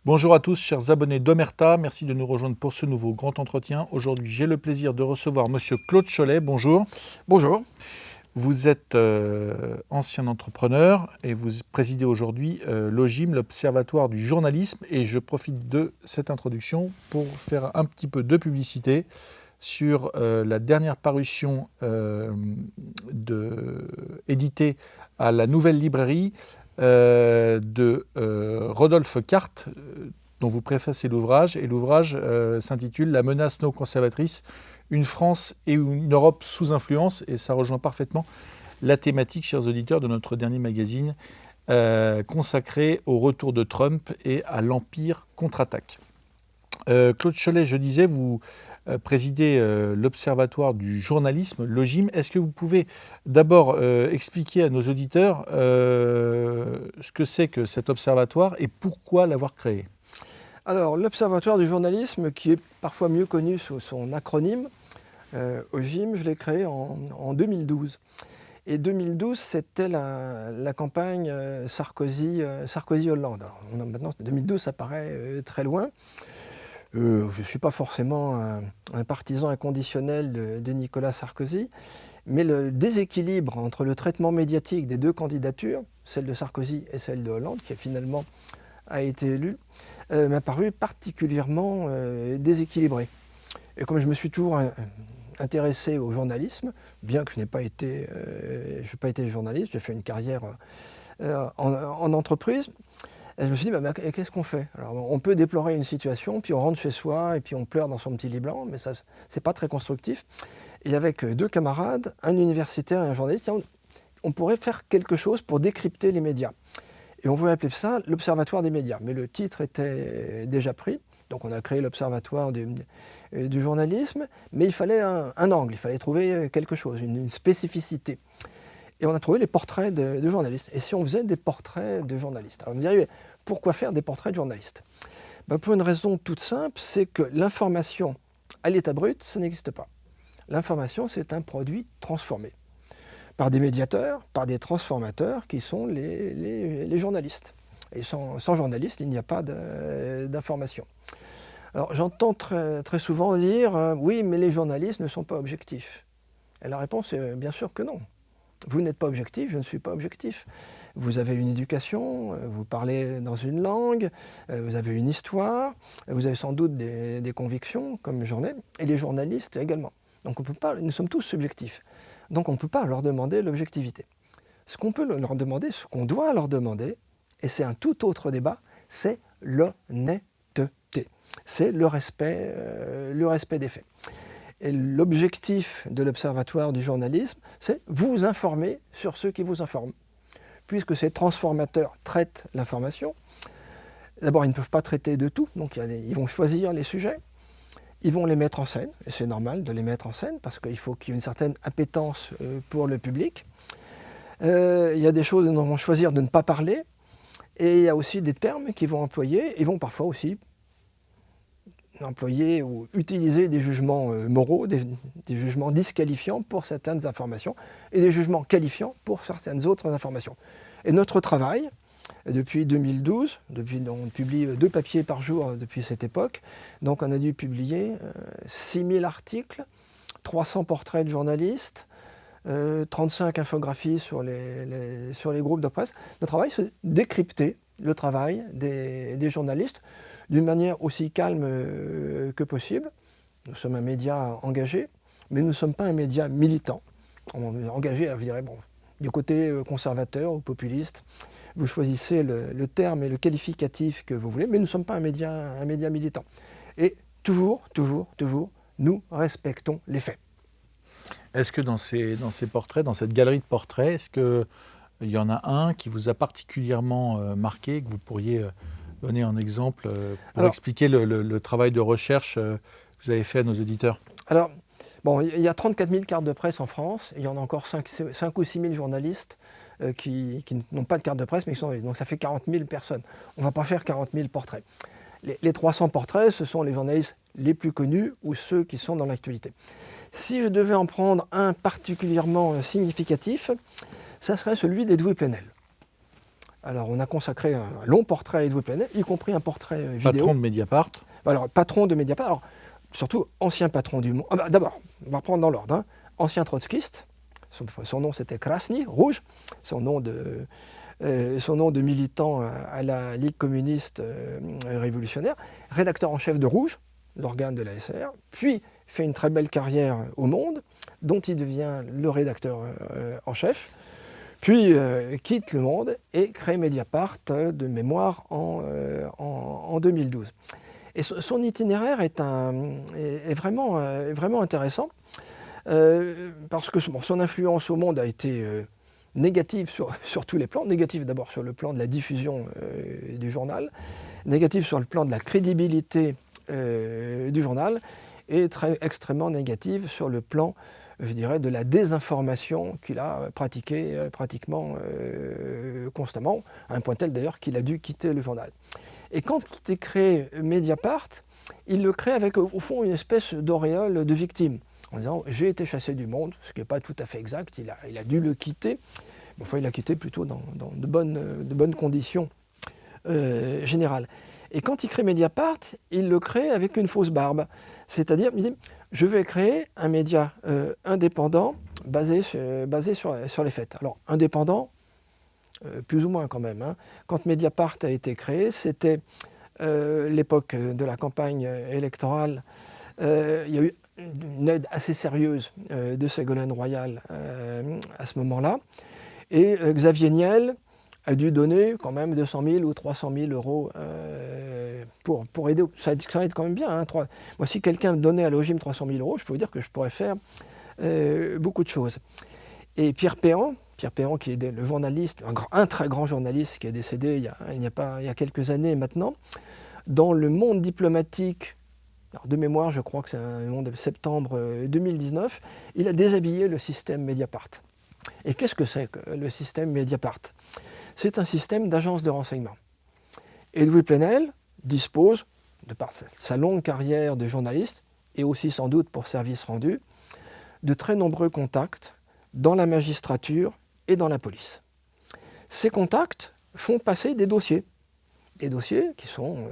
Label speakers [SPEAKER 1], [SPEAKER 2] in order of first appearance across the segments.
[SPEAKER 1] Bonjour à tous, chers abonnés d'Omerta, merci de nous rejoindre pour ce nouveau grand entretien. Aujourd'hui, j'ai le plaisir de recevoir Monsieur Claude Cholet. Bonjour.
[SPEAKER 2] Bonjour.
[SPEAKER 1] Vous êtes ancien entrepreneur et vous présidez aujourd'hui l'OJIM, l'Observatoire du journalisme. Et je profite de cette introduction pour faire un petit peu de publicité sur la dernière parution éditée à la Nouvelle Librairie de Rodolphe Carte, dont vous préfacez l'ouvrage. Et l'ouvrage s'intitule « La menace néoconservatrice, une France et une Europe sous influence ». Et ça rejoint parfaitement la thématique, chers auditeurs, de notre dernier magazine consacré au retour de Trump et à l'Empire contre-attaque. Claude Cholet, je disais, vous présidez l'Observatoire du journalisme, l'OJIM. Est-ce que vous pouvez d'abord expliquer à nos auditeurs ce que c'est que cet observatoire et pourquoi l'avoir créé ?
[SPEAKER 2] Alors, l'Observatoire du journalisme, qui est parfois mieux connu sous son acronyme, OJIM, je l'ai créé en 2012. Et 2012, c'était la campagne Sarkozy-Hollande. Alors, maintenant, 2012, ça paraît très loin. Je ne suis pas forcément un partisan inconditionnel de Nicolas Sarkozy, mais le déséquilibre entre le traitement médiatique des deux candidatures, celle de Sarkozy et celle de Hollande, qui finalement a été élue, m'a paru particulièrement déséquilibré. Et comme je me suis toujours intéressé au journalisme, bien que je n'ai pas été journaliste, j'ai fait une carrière en entreprise, et je me suis dit, qu'est-ce qu'on fait ? Alors, on peut déplorer une situation, puis on rentre chez soi, et puis on pleure dans son petit lit blanc, mais ça, c'est pas très constructif. Et avec deux camarades, un universitaire et un journaliste, on pourrait faire quelque chose pour décrypter les médias. Et on voulait appeler ça l'Observatoire des médias. Mais le titre était déjà pris, donc on a créé l'Observatoire du journalisme, mais il fallait un angle, il fallait trouver quelque chose, une spécificité. Et on a trouvé les portraits de journalistes. Et si on faisait des portraits de journalistes ? Alors on me dirait, pourquoi faire des portraits de journalistes ? Pour une raison toute simple, c'est que l'information à l'état brut, ça n'existe pas. L'information, c'est un produit transformé par des médiateurs, par des transformateurs qui sont les journalistes. Et sans journalistes, il n'y a pas d'information. Alors j'entends très souvent dire, oui, mais les journalistes ne sont pas objectifs. Et la réponse est bien sûr que non. Vous n'êtes pas objectif, je ne suis pas objectif. Vous avez une éducation, vous parlez dans une langue, vous avez une histoire, vous avez sans doute des convictions, comme j'en ai, et les journalistes également. Donc on peut pas, nous sommes tous subjectifs. Donc on ne peut pas leur demander l'objectivité. Ce qu'on peut leur demander, ce qu'on doit leur demander, et c'est un tout autre débat, c'est l'honnêteté. C'est le respect des faits. Et l'objectif de l'Observatoire du journalisme, c'est vous informer sur ceux qui vous informent. Puisque ces transformateurs traitent l'information, d'abord ils ne peuvent pas traiter de tout, donc ils vont choisir les sujets, ils vont les mettre en scène, et c'est normal de les mettre en scène, parce qu'il faut qu'il y ait une certaine appétence pour le public. Il y a des choses dont ils vont choisir de ne pas parler, et il y a aussi des termes qu'ils vont employer, ils vont parfois aussi employer ou utiliser des jugements moraux, des jugements disqualifiants pour certaines informations et des jugements qualifiants pour certaines autres informations. Et notre travail, depuis 2012, on publie 2 papiers par jour depuis cette époque, donc on a dû publier 6000 articles, 300 portraits de journalistes, 35 infographies sur les groupes de presse. Notre travail, c'est décrypter le travail des journalistes d'une manière aussi calme que possible. Nous sommes un média engagé, mais nous ne sommes pas un média militant. Engagé, je dirais, du côté conservateur ou populiste. Vous choisissez le terme et le qualificatif que vous voulez, mais nous ne sommes pas un média militant. Et toujours, nous respectons les faits.
[SPEAKER 1] Est-ce que dans ces portraits, dans cette galerie de portraits, est-ce qu'il y en a un qui vous a particulièrement marqué, que vous pourriez donner un exemple pour
[SPEAKER 2] Alors,
[SPEAKER 1] expliquer le travail de recherche que vous avez fait à nos auditeurs?
[SPEAKER 2] alors, bon, il y a 34 000 cartes de presse en France, et il y en a encore 5 ou 6 000 journalistes qui n'ont pas de carte de presse, mais qui sont... Donc ça fait 40 000 personnes. On ne va pas faire 40 000 portraits. Les 300 portraits, ce sont les journalistes les plus connus ou ceux qui sont dans l'actualité. Si je devais en prendre un particulièrement significatif, ça serait celui d'Edoui Plenel. Alors on a consacré un long portrait à Edoui Plenel, y compris un portrait vidéo.
[SPEAKER 1] Patron de Mediapart.
[SPEAKER 2] Alors patron de Mediapart, alors, surtout ancien patron du monde. D'abord, on va reprendre dans l'ordre. Hein. Ancien trotskiste, son nom c'était Krasny, rouge, son nom de militant à la Ligue communiste révolutionnaire, rédacteur en chef de Rouge, l'organe de la SR, puis fait une très belle carrière au Monde, dont il devient le rédacteur en chef, puis quitte le Monde et crée Mediapart de mémoire en 2012. Et son itinéraire est vraiment intéressant, parce que son influence au Monde a été négative sur tous les plans. Négative d'abord sur le plan de la diffusion du journal, négative sur le plan de la crédibilité du journal, et extrêmement négative sur le plan, je dirais, de la désinformation qu'il a pratiquée pratiquement constamment, à un point tel d'ailleurs qu'il a dû quitter le journal. Et quand il crée Mediapart, il le crée avec au fond une espèce d'auréole de victime, en disant « j'ai été chassé du Monde », ce qui n'est pas tout à fait exact, il a dû le quitter, mais enfin il l'a quitté plutôt dans de bonnes conditions générales. Et quand il crée Mediapart, il le crée avec une fausse barbe, c'est-à-dire il dit « je vais créer un média indépendant basé sur les faits ». Alors indépendant, plus ou moins quand même. Hein. Quand Mediapart a été créé, c'était l'époque de la campagne électorale. Il y a eu une aide assez sérieuse de Ségolène Royal à ce moment-là. Et Xavier Niel a dû donner quand même 200 000 ou 300 000 euros pour aider. Ça aide quand même bien. Hein. Moi, si quelqu'un me donnait à l'OGIM 300 000 euros, je peux vous dire que je pourrais faire beaucoup de choses. Et Pierre Péan, qui est le journaliste, un très grand journaliste qui est décédé il y a quelques années maintenant, dans le monde diplomatique, alors de mémoire, je crois que c'est un monde de septembre 2019, il a déshabillé le système Mediapart. Et qu'est-ce que c'est que le système Mediapart? C'est un système d'agence de renseignement. Edoui Plenel dispose, de par sa longue carrière de journaliste, et aussi sans doute pour service rendu, de très nombreux contacts dans la magistrature et dans la police. Ces contacts font passer des dossiers qui sont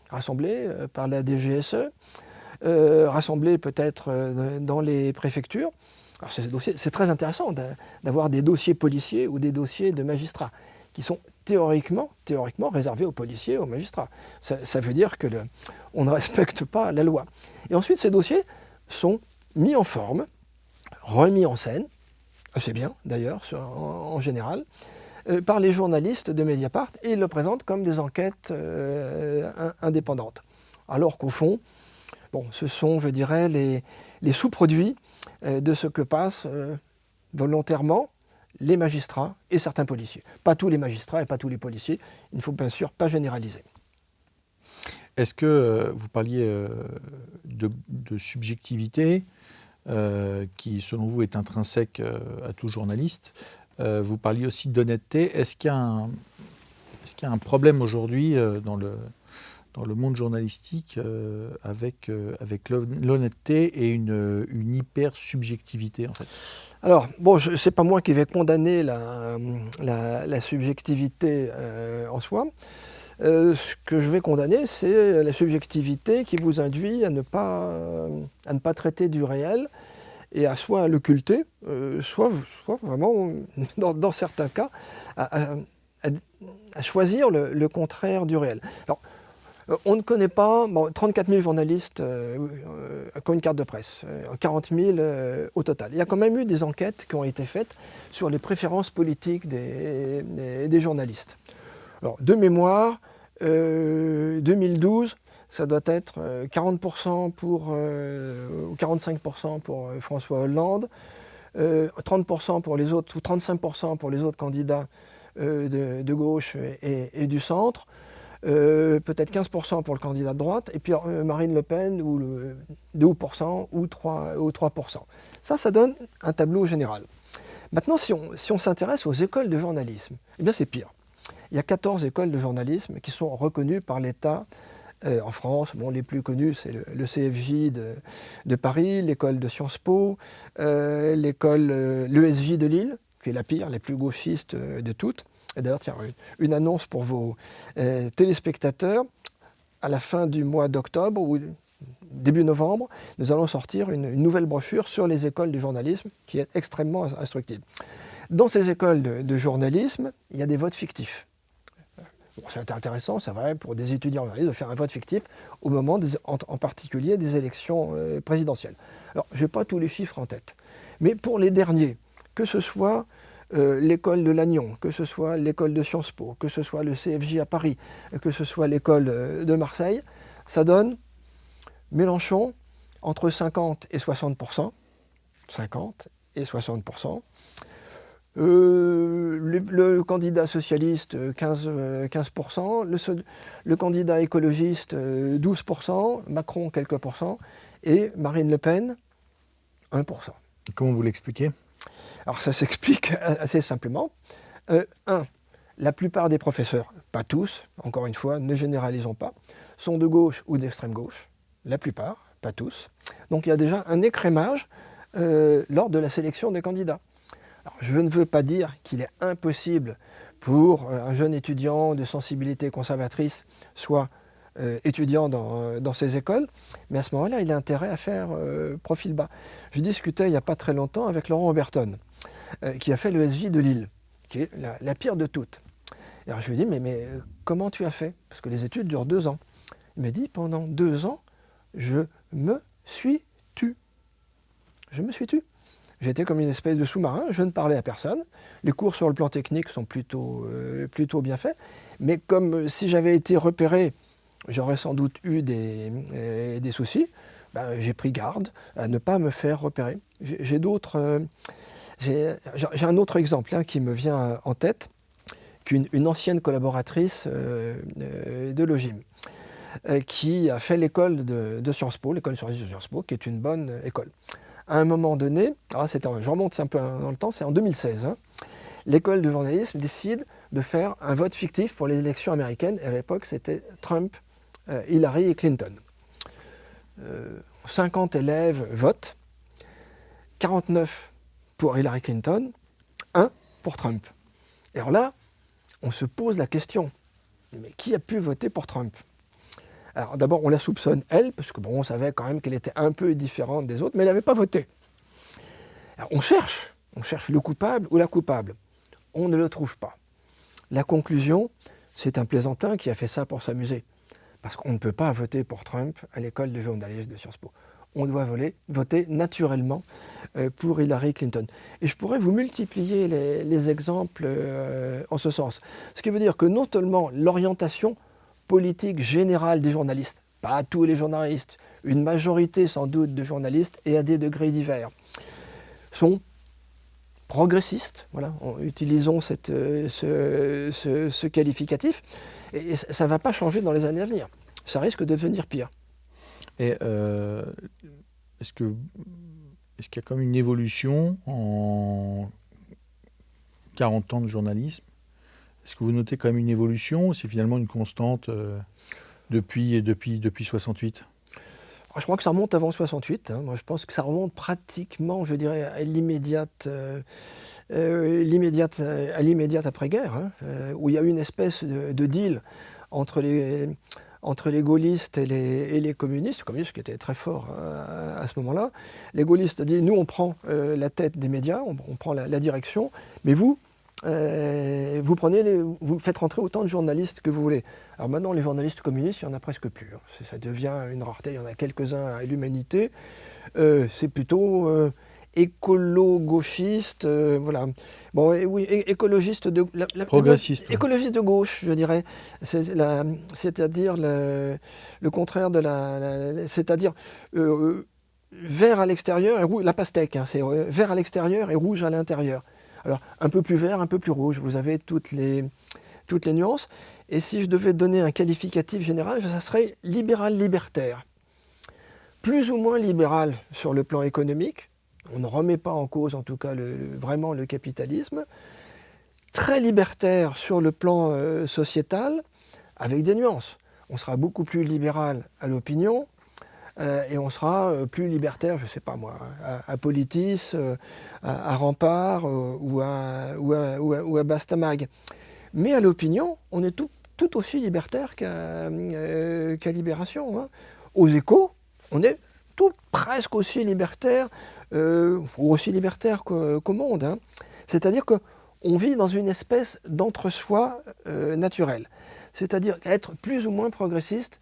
[SPEAKER 2] rassemblés par la DGSE, rassemblés peut-être dans les préfectures. Alors ces dossiers, c'est très intéressant d'avoir des dossiers policiers ou des dossiers de magistrats qui sont théoriquement réservés aux policiers et aux magistrats. Ça veut dire qu'on ne respecte pas la loi. Et ensuite, ces dossiers sont mis en forme, remis en scène, assez bien d'ailleurs en général, par les journalistes de Mediapart, et ils le présentent comme des enquêtes indépendantes. Alors qu'au fond, bon, ce sont, je dirais, les sous-produits de ce que passent volontairement les magistrats et certains policiers. Pas tous les magistrats et pas tous les policiers, il ne faut bien sûr pas généraliser.
[SPEAKER 1] Est-ce que vous parliez de subjectivité, qui selon vous est intrinsèque à tout journaliste, vous parliez aussi d'honnêteté. Est-ce qu'il y a un problème aujourd'hui dans le monde journalistique avec l'honnêteté et une hyper-subjectivité en fait?
[SPEAKER 2] Alors, bon, c'est pas moi qui vais condamner la subjectivité en soi. Ce que je vais condamner, c'est la subjectivité qui vous induit à ne pas traiter du réel et à soit l'occulter, soit vraiment, dans certains cas, à choisir le contraire du réel. Alors, on ne connaît pas, 34 000 journalistes qui ont une carte de presse, 40 000 au total. Il y a quand même eu des enquêtes qui ont été faites sur les préférences politiques des journalistes. Alors, de mémoire, 2012, ça doit être 40% ou 45% pour François Hollande, 30% pour les autres, ou 35% pour les autres candidats de gauche et du centre, peut-être 15% pour le candidat de droite, et puis Marine Le Pen, ou 2% ou 3%. Ça donne un tableau général. Maintenant, si on s'intéresse aux écoles de journalisme, eh bien c'est pire. Il y a 14 écoles de journalisme qui sont reconnues par l'État en France. Bon, les plus connues, c'est le CFJ de Paris, l'école de Sciences Po, l'ESJ de Lille, qui est la pire, la plus gauchiste de toutes. Et d'ailleurs, tiens, une annonce pour vos téléspectateurs. À la fin du mois d'octobre ou début novembre, nous allons sortir une nouvelle brochure sur les écoles de journalisme qui est extrêmement instructive. Dans ces écoles de journalisme, il y a des votes fictifs. Bon, c'est intéressant, c'est vrai, pour des étudiants en journalisme de faire un vote fictif au moment, en particulier, des élections présidentielles. Alors, je n'ai pas tous les chiffres en tête, mais pour les derniers, que ce soit l'école de Lannion, que ce soit l'école de Sciences Po, que ce soit le CFJ à Paris, que ce soit l'école de Marseille, ça donne Mélenchon entre 50 et 60%. 50 et 60%. Le candidat socialiste, 15%, le candidat écologiste, 12%, Macron, quelques pourcents, et Marine Le Pen, 1%.
[SPEAKER 1] Comment vous l'expliquez ?
[SPEAKER 2] Alors ça s'explique assez simplement. La plupart des professeurs, pas tous, encore une fois, ne généralisons pas, sont de gauche ou d'extrême gauche. La plupart, pas tous. Donc il y a déjà un écrémage lors de la sélection des candidats. Alors, je ne veux pas dire qu'il est impossible pour un jeune étudiant de sensibilité conservatrice, soit étudiant dans ces écoles, mais à ce moment-là, il a intérêt à faire profil bas. Je discutais il n'y a pas très longtemps avec Laurent Oberton, qui a fait le SJ de Lille, qui est la pire de toutes. Et alors je lui ai dit, mais comment tu as fait? Parce que les études durent 2 ans. Il m'a dit, pendant 2 ans, je me suis tu. Je me suis tu. J'étais comme une espèce de sous-marin, je ne parlais à personne. Les cours sur le plan technique sont plutôt bien faits. Mais comme si j'avais été repéré, j'aurais sans doute eu des soucis, ben, j'ai pris garde à ne pas me faire repérer. J'ai un autre exemple qui me vient en tête, qu'une ancienne collaboratrice de Logim, qui a fait l'école de Sciences Po, l'école de Sciences Po, qui est une bonne école. À un moment donné, je remonte un peu dans le temps, c'est en 2016, l'école de journalisme décide de faire un vote fictif pour les élections américaines. Et à l'époque, c'était Trump, Hillary et Clinton. 50 élèves votent, 49 pour Hillary Clinton, 1 pour Trump. Et alors là, on se pose la question, mais qui a pu voter pour Trump? Alors d'abord, on la soupçonne, elle, parce que bon, on savait quand même qu'elle était un peu différente des autres, mais elle n'avait pas voté. Alors, on cherche le coupable ou la coupable. On ne le trouve pas. La conclusion, c'est un plaisantin qui a fait ça pour s'amuser. Parce qu'on ne peut pas voter pour Trump à l'école de journalisme de Sciences Po. On doit voter naturellement pour Hillary Clinton. Et je pourrais vous multiplier les exemples en ce sens. Ce qui veut dire que non seulement l'orientation politique générale des journalistes, pas tous les journalistes, une majorité sans doute de journalistes et à des degrés divers, sont progressistes, voilà, utilisons ce qualificatif, et ça ne va pas changer dans les années à venir. Ça risque de devenir pire.
[SPEAKER 1] Et est-ce qu'il y a comme une évolution en 40 ans de journalisme? Est-ce que vous notez quand même une évolution ou c'est finalement une constante depuis 68?
[SPEAKER 2] Je crois que ça remonte avant 68. Moi, je pense que ça remonte pratiquement, je dirais, à l'immédiate après-guerre, où il y a eu une espèce de deal entre les gaullistes et les communistes qui étaient très forts à ce moment-là. Les gaullistes disent, nous, on prend la tête des médias, on prend la direction, mais vous faites rentrer autant de journalistes que vous voulez. Alors maintenant, les journalistes communistes, il n'y en a presque plus. Ça devient une rareté. Il y en a quelques-uns à l'Humanité. C'est plutôt écolo-gauchiste. Voilà. Bon, oui, écologiste de...
[SPEAKER 1] Progressiste.
[SPEAKER 2] Écologiste de gauche, je dirais. C'est-à-dire le contraire de c'est-à-dire... vert à l'extérieur et rouge, la pastèque, c'est vert à l'extérieur et rouge à l'intérieur. Alors, un peu plus vert, un peu plus rouge. Vous avez toutes les toutes les nuances. Et si je devais donner un qualificatif général, ça serait libéral-libertaire. Plus ou moins libéral sur le plan économique, on ne remet pas en cause en tout cas vraiment le capitalisme, très libertaire sur le plan sociétal, avec des nuances. On sera beaucoup plus libéral à l'opinion, et on sera plus libertaire, je ne sais pas moi, à Politis, à Rempart ou à Bastamag. Mais à l'opinion, on est tout aussi libertaire qu'à Libération. Hein. Aux Échos, on est presque aussi libertaire, ou aussi libertaire qu'au Monde. Hein. C'est-à-dire qu'on vit dans une espèce d'entre-soi naturel. C'est-à-dire qu'être plus ou moins progressiste,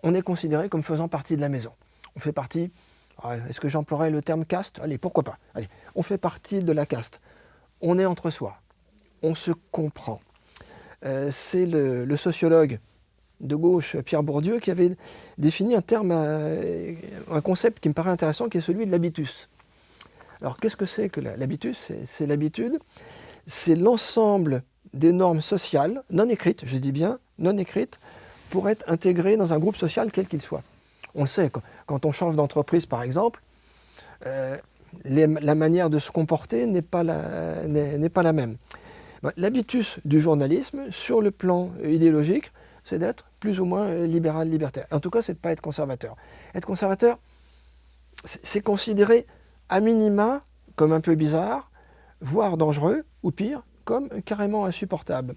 [SPEAKER 2] on est considéré comme faisant partie de la maison. On fait partie, est-ce que j'emploierais le terme caste? Allez, pourquoi pas. Allez, on fait partie de la caste. On est entre soi. On se comprend. C'est le sociologue de gauche, Pierre Bourdieu, qui avait défini un concept qui me paraît intéressant, qui est celui de l'habitus. Alors, qu'est-ce que c'est que l'habitus? C'est l'habitude. C'est l'ensemble des normes sociales, non écrites, je dis bien non écrites, pour être intégré dans un groupe social quel qu'il soit. On le sait, quand on change d'entreprise par exemple, la manière de se comporter n'est pas la même. L'habitus du journalisme, sur le plan idéologique, c'est d'être plus ou moins libéral-libertaire. En tout cas, c'est de ne pas être conservateur. Être conservateur, c'est considéré à minima comme un peu bizarre, voire dangereux, ou pire, comme carrément insupportable.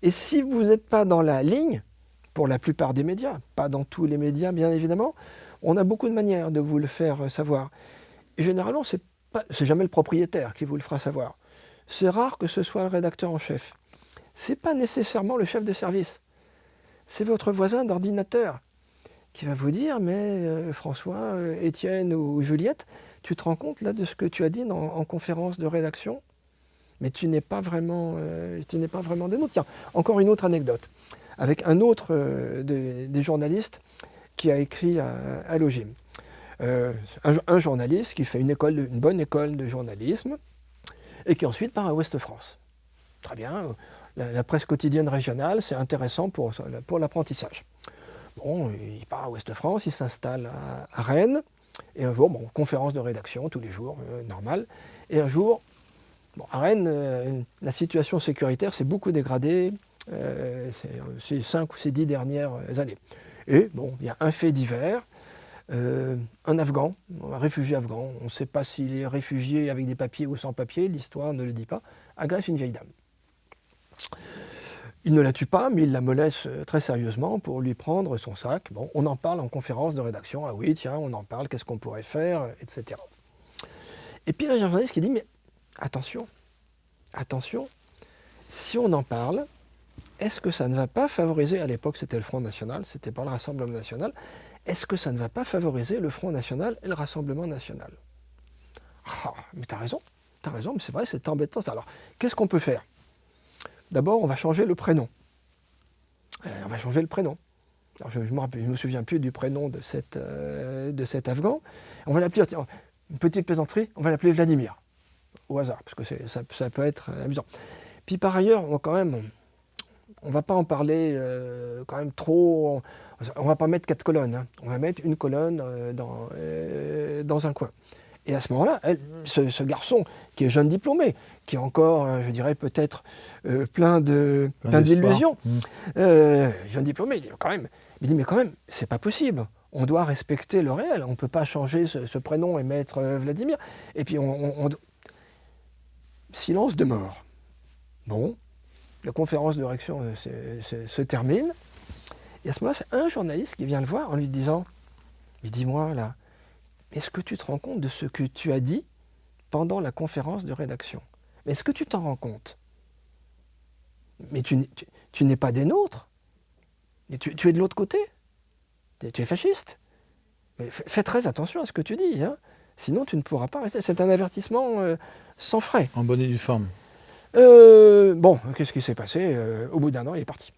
[SPEAKER 2] Et si vous n'êtes pas dans la ligne, pour la plupart des médias, pas dans tous les médias bien évidemment, on a beaucoup de manières de vous le faire savoir. Et généralement, c'est jamais le propriétaire qui vous le fera savoir. C'est rare que ce soit le rédacteur en chef. C'est pas nécessairement le chef de service. C'est votre voisin d'ordinateur qui va vous dire « Mais François, Étienne ou Juliette, tu te rends compte là de ce que tu as dit en conférence de rédaction ? Mais tu n'es pas vraiment des nôtres. » Tiens, encore une autre anecdote, avec un autre des journalistes qui a écrit à l'OGIM. Un journaliste qui fait une bonne école de journalisme et qui ensuite part à Ouest-France. Très bien, la presse quotidienne régionale, c'est intéressant pour l'apprentissage. Bon, il part à Ouest-France, il s'installe à Rennes, et un jour, conférence de rédaction tous les jours, normal, et un jour, à Rennes, la situation sécuritaire s'est beaucoup dégradée ces 5 ou ces 10 dernières années. Et il y a un fait divers, un Afghan, un réfugié afghan, on ne sait pas s'il est réfugié avec des papiers ou sans papiers, l'histoire ne le dit pas, agresse une vieille dame. Il ne la tue pas, mais il la mollesse très sérieusement pour lui prendre son sac. Bon, on en parle en conférence de rédaction. Ah oui, tiens, on en parle, qu'est-ce qu'on pourrait faire, etc. Et puis il y a un journaliste qui dit, mais attention, si on en parle, est-ce que ça ne va pas favoriser, à l'époque c'était le Front National, c'était pas le Rassemblement National, est-ce que ça ne va pas favoriser le Front National et le Rassemblement National? Ah, mais t'as raison, mais c'est vrai, c'est embêtant ça. Alors, qu'est-ce qu'on peut faire? D'abord, on va changer le prénom. Alors, je ne me souviens plus du prénom de cet Afghan. On va l'appeler, une petite plaisanterie, on va l'appeler Vladimir, au hasard, parce que ça peut être amusant. Puis par ailleurs, on ne va pas en parler quand même trop. On ne va pas mettre 4 colonnes, hein. On va mettre une colonne dans un coin. Et à ce moment-là, ce garçon, qui est jeune diplômé, qui est encore, je dirais peut-être plein d'illusions, jeune diplômé, il dit mais quand même, c'est pas possible. On doit respecter le réel. On ne peut pas changer ce prénom et mettre Vladimir. Et puis silence de mort. Bon, la conférence de rédaction se termine. Et à ce moment-là, c'est un journaliste qui vient le voir en lui disant, mais dis-moi là, est-ce que tu te rends compte de ce que tu as dit pendant la conférence de rédaction? Est-ce que tu t'en rends compte? Mais tu n'es pas des nôtres. Et tu es de l'autre côté. Tu es fasciste. Mais fais très attention à ce que tu dis, hein. Sinon tu ne pourras pas rester. C'est un avertissement sans frais.
[SPEAKER 1] En bonne et due forme.
[SPEAKER 2] Qu'est-ce qui s'est passé? Au bout d'1 an, il est parti.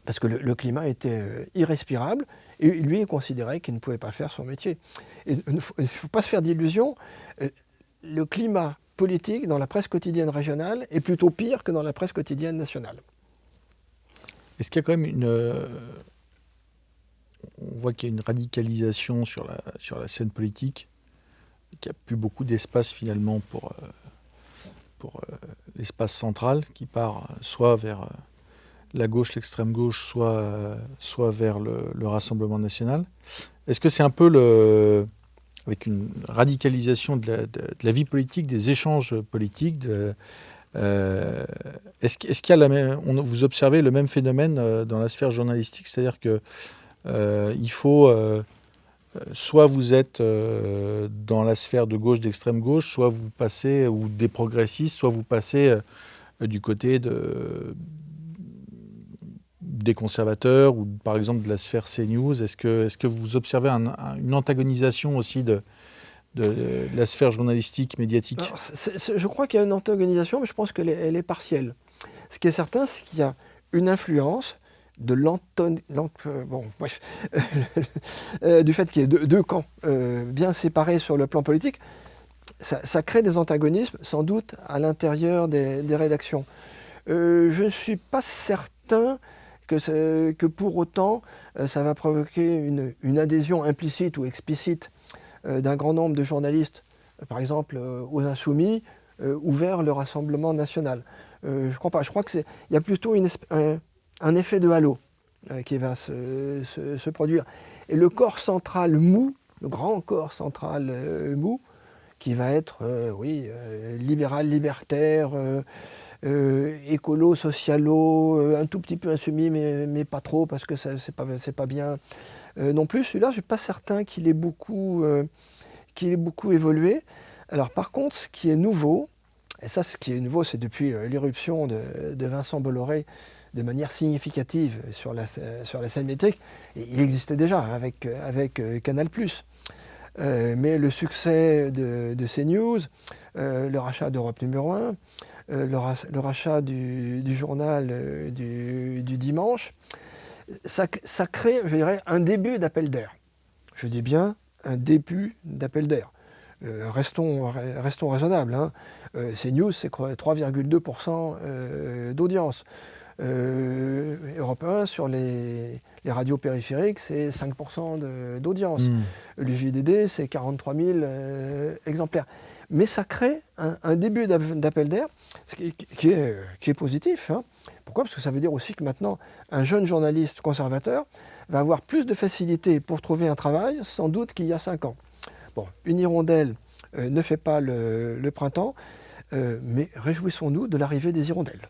[SPEAKER 2] Parce que le climat était irrespirable, et lui, il considérait qu'il ne pouvait pas faire son métier. Il ne faut pas se faire d'illusions. Le climat politique dans la presse quotidienne régionale est plutôt pire que dans la presse quotidienne nationale.
[SPEAKER 1] Est-ce qu'il y a quand même on voit qu'il y a une radicalisation sur la scène politique, qu'il n'y a plus beaucoup d'espace finalement pour l'espace central qui part soit vers la gauche, l'extrême gauche, soit vers le Rassemblement national. Est-ce que c'est un peu avec une radicalisation de la vie politique, des échanges politiques, est-ce qu'il y a vous observez le même phénomène dans la sphère journalistique, c'est-à-dire que il faut soit vous êtes dans la sphère de gauche, d'extrême gauche, soit vous passez, ou des progressistes, soit vous passez du côté des conservateurs ou par exemple de la sphère CNews. Est-ce que vous observez une antagonisation aussi de la sphère journalistique, médiatique?
[SPEAKER 2] Alors, je crois qu'il y a une antagonisation, mais je pense qu'elle est partielle. Ce qui est certain, c'est qu'il y a une influence de du fait qu'il y ait deux camps bien séparés sur le plan politique. Ça crée des antagonismes, sans doute, à l'intérieur des rédactions. Je ne suis pas certain que pour autant, ça va provoquer une adhésion implicite ou explicite d'un grand nombre de journalistes, par exemple aux Insoumis, ou vers le Rassemblement national. Je ne crois pas. Je crois qu'il y a plutôt un effet de halo qui va se produire. Et le corps central mou, le grand corps central mou, qui va être, libéral, libertaire, écolo, socialo, un tout petit peu insoumis, mais pas trop, parce que c'est pas bien non plus. Celui-là, je ne suis pas certain qu'il ait beaucoup évolué. Alors par contre, ce qui est nouveau, et ça, ce qui est nouveau, c'est depuis l'irruption de Vincent Bolloré de manière significative sur la scène médiatique. Il existait déjà avec Canal+. Mais le succès de CNews, le rachat d'Europe numéro 1, le rachat du journal du dimanche, ça crée, je dirais, un début d'appel d'air. Je dis bien un début d'appel d'air. Restons raisonnables. Hein. CNews, c'est 3,2% d'audience. Europe 1, sur les radios périphériques, c'est 5% d'audience. Le JDD, c'est 43 000 exemplaires. Mais ça crée un début d'appel d'air qui est positif. Hein. Pourquoi ? Parce que ça veut dire aussi que maintenant, un jeune journaliste conservateur va avoir plus de facilité pour trouver un travail, sans doute qu'il y a 5 ans. Bon, une hirondelle ne fait pas le printemps, mais réjouissons-nous de l'arrivée des hirondelles.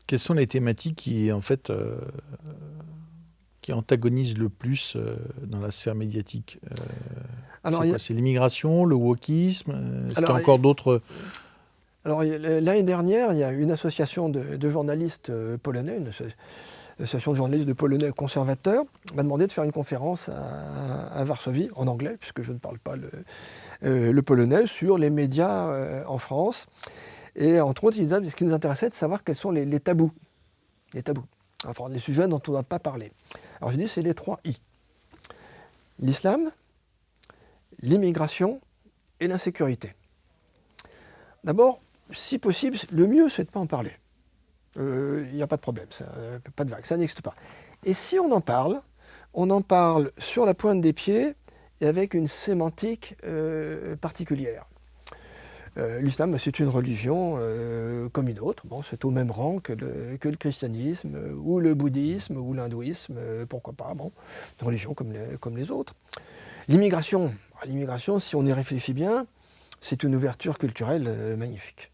[SPEAKER 1] Quelles sont les thématiques qui antagonisent le plus dans la sphère médiatique? C'est l'immigration, le wokisme? Est-ce qu'il y a encore d'autres?
[SPEAKER 2] Alors, l'année dernière, il y a une association de journalistes polonais, une association de journalistes de polonais conservateurs, m'a demandé de faire une conférence à Varsovie, en anglais, puisque je ne parle pas le polonais, sur les médias en France. Et entre autres, ce qui nous intéressait, de savoir quels sont les tabous. Les tabous. Enfin, les sujets dont on ne doit pas parler. Alors j'ai dit, c'est les 3 I. L'islam, l'immigration et l'insécurité. D'abord, si possible, le mieux, c'est de ne pas en parler. Il n'y a pas de problème, pas de vague, ça n'existe pas. Et si on en parle sur la pointe des pieds et avec une sémantique particulière. L'islam, c'est une religion comme une autre. Bon, c'est au même rang que le christianisme, ou le bouddhisme, ou l'hindouisme, pourquoi pas. Bon, une religion comme les autres. L'immigration, si on y réfléchit bien, c'est une ouverture culturelle magnifique.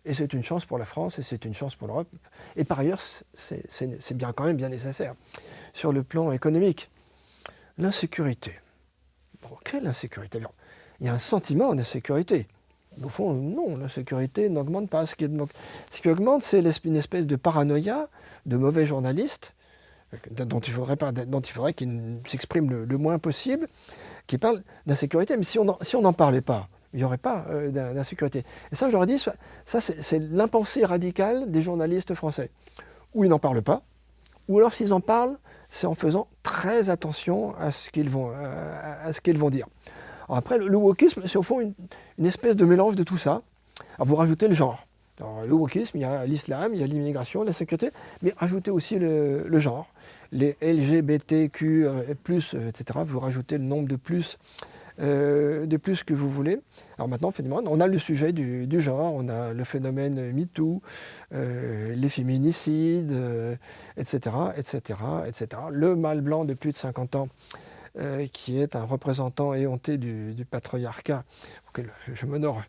[SPEAKER 2] Et c'est une chance pour la France, et c'est une chance pour l'Europe. Et par ailleurs, c'est bien quand même bien nécessaire. Sur le plan économique, l'insécurité. Bon, quelle insécurité ? Il y a un sentiment d'insécurité. Au fond, non, l'insécurité n'augmente pas. Ce qui augmente, c'est une espèce de paranoïa de mauvais journalistes dont il faudrait qu'ils s'expriment le moins possible, qui parlent d'insécurité. Mais si on n'en parlait pas, il n'y aurait pas d'insécurité. Et ça, je leur ai dit, ça c'est l'impensée radicale des journalistes français. Ou ils n'en parlent pas, ou alors s'ils en parlent, c'est en faisant très attention à ce qu'ils vont dire. Alors après, le wokisme, c'est au fond une espèce de mélange de tout ça. Alors vous rajoutez le genre. Alors, le wokisme, il y a l'islam, il y a l'immigration, la sécurité, mais rajoutez aussi le genre. Les LGBTQ+, etc. Vous rajoutez le nombre de plus que vous voulez. Alors maintenant, on a le sujet du genre, on a le phénomène MeToo, les féminicides, etc., etc., etc. Le mâle blanc de plus de 50 ans, qui est un représentant éhonté du patriarcat auquel je m'honore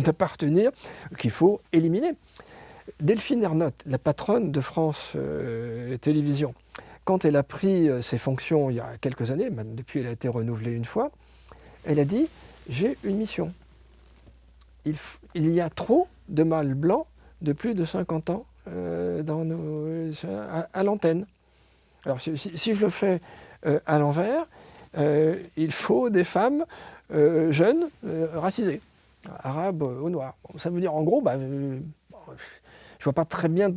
[SPEAKER 2] d'appartenir, qu'il faut éliminer. Delphine Ernotte, la patronne de France Télévisions, quand elle a pris ses fonctions il y a quelques années, depuis elle a été renouvelée une fois, elle a dit « j'ai une mission. Il y a trop de mâles blancs de plus de 50 ans à l'antenne. Alors si je le fais à l'envers, il faut des femmes jeunes, racisées, arabes ou noires. Bon, ça veut dire en gros, je ne vois pas très bien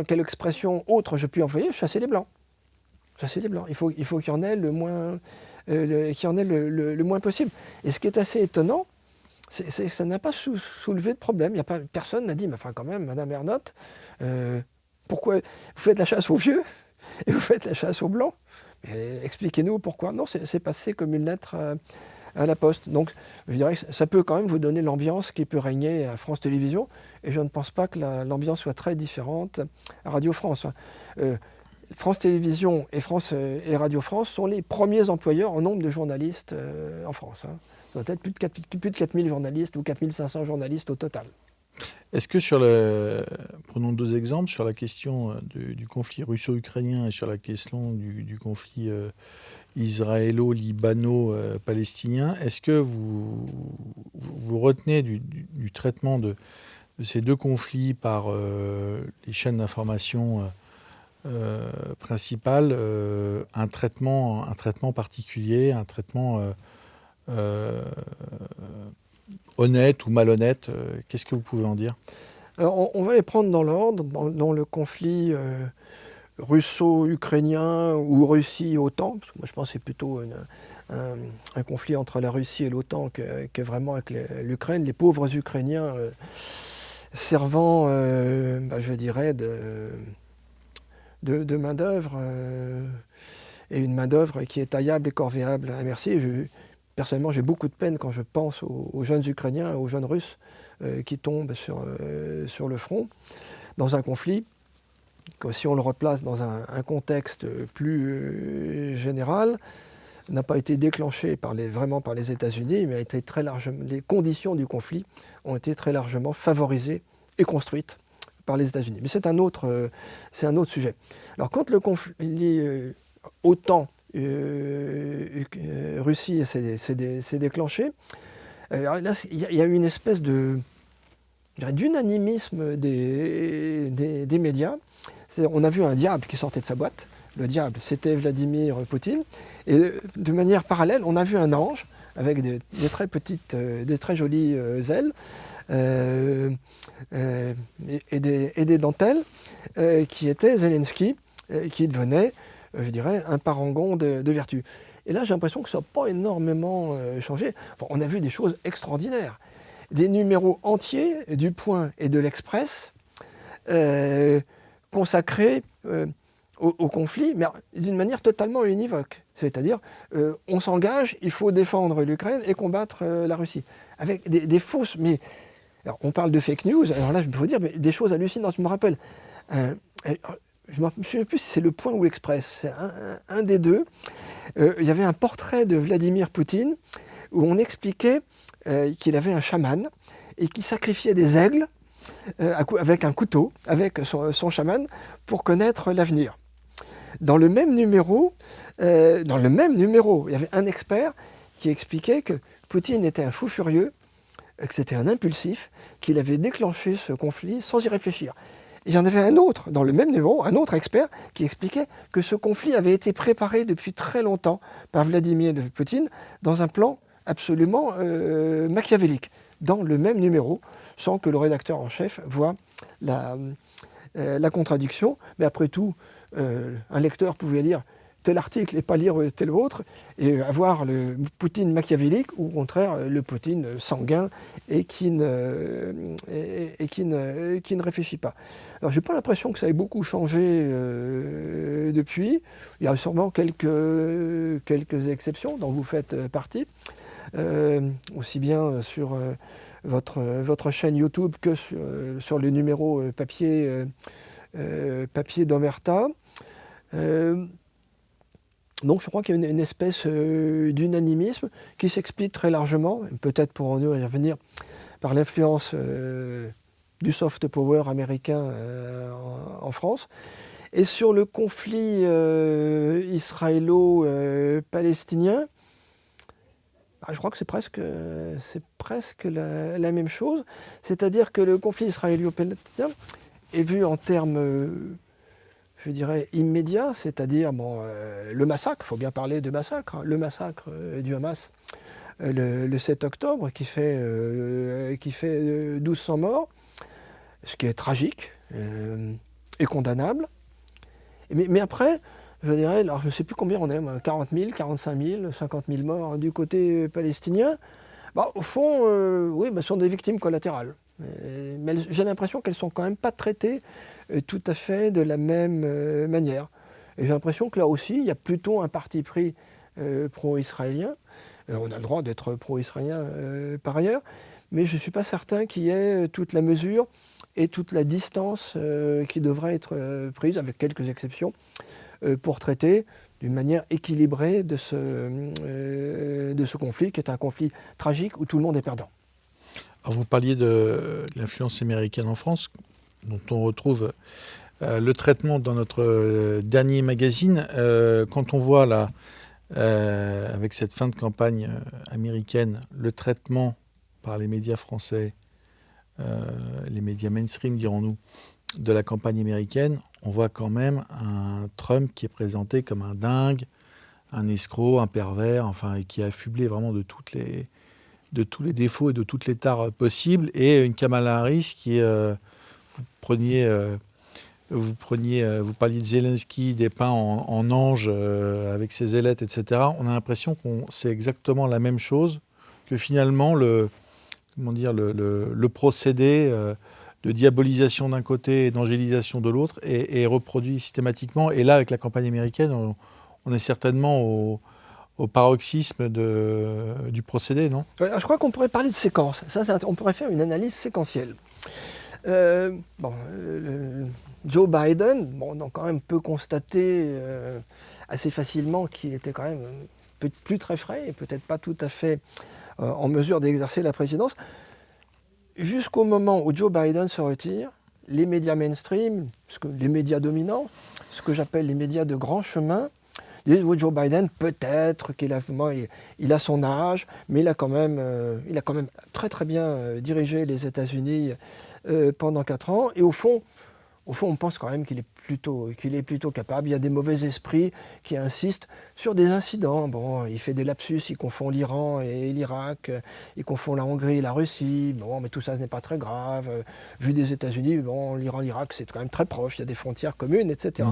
[SPEAKER 2] quelle expression autre je puis employer, chasser les blancs. Chasser les blancs. Il faut qu'il y en ait le moins, le moins possible. Et ce qui est assez étonnant, c'est que ça n'a pas soulevé de problème. Personne n'a dit, mais enfin quand même, Madame Ernotte, pourquoi vous faites la chasse aux vieux et vous faites la chasse aux blancs? Expliquez-nous pourquoi. Non, c'est passé comme une lettre à la poste. Donc je dirais que ça peut quand même vous donner l'ambiance qui peut régner à France Télévisions, et je ne pense pas que l'ambiance soit très différente à Radio France. France Télévisions et Radio France sont les premiers employeurs en nombre de journalistes en France. Ça doit être plus de 4000 journalistes ou 4500 journalistes au total.
[SPEAKER 1] Est-ce que prenons deux exemples, sur la question du conflit russo-ukrainien et sur la question du conflit israélo-libano-palestinien, est-ce que vous retenez du traitement de ces deux conflits par les chaînes d'information principales un traitement particulier, un traitement honnête ou malhonnête? Qu'est-ce que vous pouvez en dire?
[SPEAKER 2] Alors, on va les prendre dans l'ordre. Dans le conflit russo-ukrainien ou Russie-OTAN, parce que moi je pense que c'est plutôt un conflit entre la Russie et l'OTAN que vraiment avec l'Ukraine. Les pauvres Ukrainiens servant, je dirais, de main-d'œuvre, et une main-d'œuvre qui est taillable et corvéable à merci. Personnellement, j'ai beaucoup de peine quand je pense aux jeunes Ukrainiens, aux jeunes Russes qui tombent sur le front, dans un conflit que, si on le replace dans un contexte plus général, n'a pas été déclenché vraiment par les États-Unis, mais a été très largement, les conditions du conflit ont été très largement favorisées et construites par les États-Unis. Mais c'est un autre sujet. Alors quand le conflit OTAN Russie s'est déclenché, là il y a eu une espèce d'unanimisme des médias. On a vu un diable qui sortait de sa boîte. Le diable, c'était Vladimir Poutine. Et de manière parallèle, on a vu un ange avec des très petites, des très jolies ailes et des dentelles, qui était Zelensky, qui devenait, je dirais, un parangon de vertu. Et là, j'ai l'impression que ça n'a pas énormément changé. Enfin, on a vu des choses extraordinaires. Des numéros entiers du Point et de l'Express consacrés au conflit, mais d'une manière totalement univoque. C'est-à-dire, on s'engage, il faut défendre l'Ukraine et combattre la Russie. Avec des fausses... Mais, alors, on parle de fake news, alors là, il faut dire, mais des choses hallucinantes. Je me rappelle, je ne me souviens plus si c'est Le Point ou l'Express, c'est un des deux. Il y avait un portrait de Vladimir Poutine où on expliquait qu'il avait un chaman et qu'il sacrifiait des aigles avec un couteau, avec son chaman, pour connaître l'avenir. Dans le même numéro, il y avait un expert qui expliquait que Poutine était un fou furieux, que c'était un impulsif, qu'il avait déclenché ce conflit sans y réfléchir. Il y en avait un autre, dans le même numéro, un autre expert qui expliquait que ce conflit avait été préparé depuis très longtemps par Vladimir Poutine dans un plan absolument machiavélique, dans le même numéro, sans que le rédacteur en chef voie la contradiction. Mais après tout, un lecteur pouvait lire tel article et pas lire tel autre, et avoir le Poutine machiavélique ou au contraire le Poutine sanguin et qui ne réfléchit pas. Alors j'ai pas l'impression que ça ait beaucoup changé depuis. Il y a sûrement quelques exceptions dont vous faites partie, aussi bien sur votre chaîne YouTube que sur le numéro papier d'Omerta. Donc je crois qu'il y a une espèce d'unanimisme qui s'explique très largement, peut-être pourrons-nous y revenir, par l'influence du soft power américain en France. Et sur le conflit israélo-palestinien, je crois que c'est presque la même chose. C'est-à-dire que le conflit israélo-palestinien est vu en termes, je dirais, immédiats, c'est-à-dire le massacre, il faut bien parler de massacre, le massacre du Hamas le 7 octobre qui fait 1200 morts, ce qui est tragique et condamnable. Mais après, je dirais, alors je ne sais plus combien on est, 40 000, 45 000, 50 000 morts du côté palestinien. Au fond, oui, ce sont des victimes collatérales. Mais j'ai l'impression qu'elles ne sont quand même pas traitées tout à fait de la même manière. Et j'ai l'impression que là aussi, il y a plutôt un parti pris pro-israélien. On a le droit d'être pro-israélien par ailleurs, mais je ne suis pas certain qu'il y ait toute la mesure et toute la distance qui devrait être prise, avec quelques exceptions, pour traiter d'une manière équilibrée de ce conflit, qui est un conflit tragique où tout le monde est perdant.
[SPEAKER 1] Alors vous parliez de l'influence américaine en France, dont on retrouve le traitement dans notre dernier magazine. Quand on voit là, avec cette fin de campagne américaine, le traitement par les médias français, les médias mainstream dirons-nous, de la campagne américaine, on voit quand même un Trump qui est présenté comme un dingue, un escroc, un pervers, enfin, et qui est affublé vraiment de tous les défauts et de toutes les tares possibles, et une Kamala Harris qui, vous parliez de Zelensky dépeint en ange avec ses ailettes, etc. On a l'impression que c'est exactement la même chose, que finalement le procédé de diabolisation d'un côté et d'angélisation de l'autre est reproduit systématiquement. Et là, avec la campagne américaine, on est certainement au paroxysme du procédé, non ?
[SPEAKER 2] Je crois qu'on pourrait parler de séquence. On pourrait faire une analyse séquentielle. Joe Biden, on a quand même peut constater assez facilement qu'il était quand même plus très frais et peut-être pas tout à fait en mesure d'exercer la présidence. Jusqu'au moment où Joe Biden se retire, les médias mainstream, les médias dominants, ce que j'appelle les médias de grand chemin, disent oui, Joe Biden, peut-être qu'il a son âge, mais il a quand même très très bien dirigé les États-Unis pendant 4 ans. Et au fond, on pense quand même qu'il est plutôt capable. Il y a des mauvais esprits qui insistent sur des incidents. Bon, il fait des lapsus, il confond l'Iran et l'Irak, il confond la Hongrie et la Russie. Bon, mais tout ça, ce n'est pas très grave. Vu des États-Unis, l'Iran, l'Irak, c'est quand même très proche. Il y a des frontières communes, etc.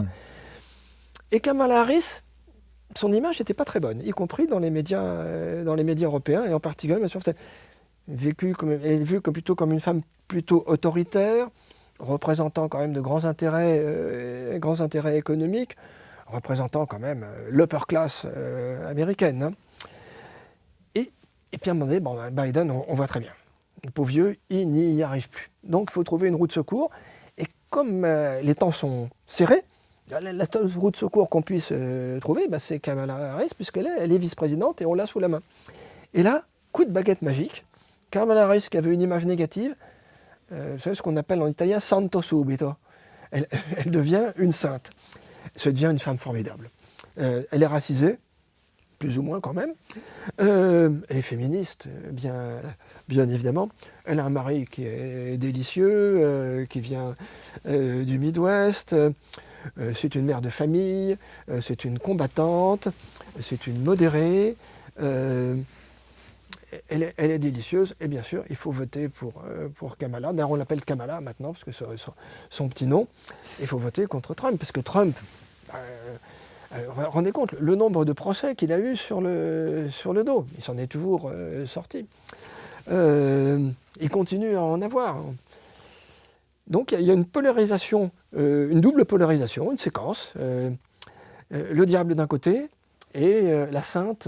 [SPEAKER 2] Et Kamala Harris, son image n'était pas très bonne, y compris dans les médias européens, et en particulier, bien sûr, elle est vue plutôt comme une femme plutôt autoritaire, représentant quand même de grands intérêts économiques, représentant quand même l'upper class américaine. Hein. Et puis à un moment donné, Biden, on voit très bien. Le pauvre vieux, il n'y arrive plus. Donc il faut trouver une roue de secours. Et comme les temps sont serrés, la seule roue de secours qu'on puisse trouver, c'est Kamala Harris, puisqu'elle est vice-présidente et on l'a sous la main. Et là, coup de baguette magique, Kamala Harris, qui avait une image négative, vous savez ce qu'on appelle en italien santo subito. Elle devient une sainte. Elle devient une femme formidable. Elle est racisée, plus ou moins quand même. Elle est féministe, bien évidemment. Elle a un mari qui est délicieux, qui vient du Midwest. C'est une mère de famille, c'est une combattante, c'est une modérée. Elle est délicieuse, et bien sûr, il faut voter pour Kamala. D'ailleurs, on l'appelle Kamala maintenant, parce que c'est son petit nom. Il faut voter contre Trump, parce que Trump, Rendez compte, le nombre de procès qu'il a eu sur le dos. Il s'en est toujours sorti. Il continue à en avoir. Donc il y a une polarisation, une double polarisation, une séquence. Le diable d'un côté et la sainte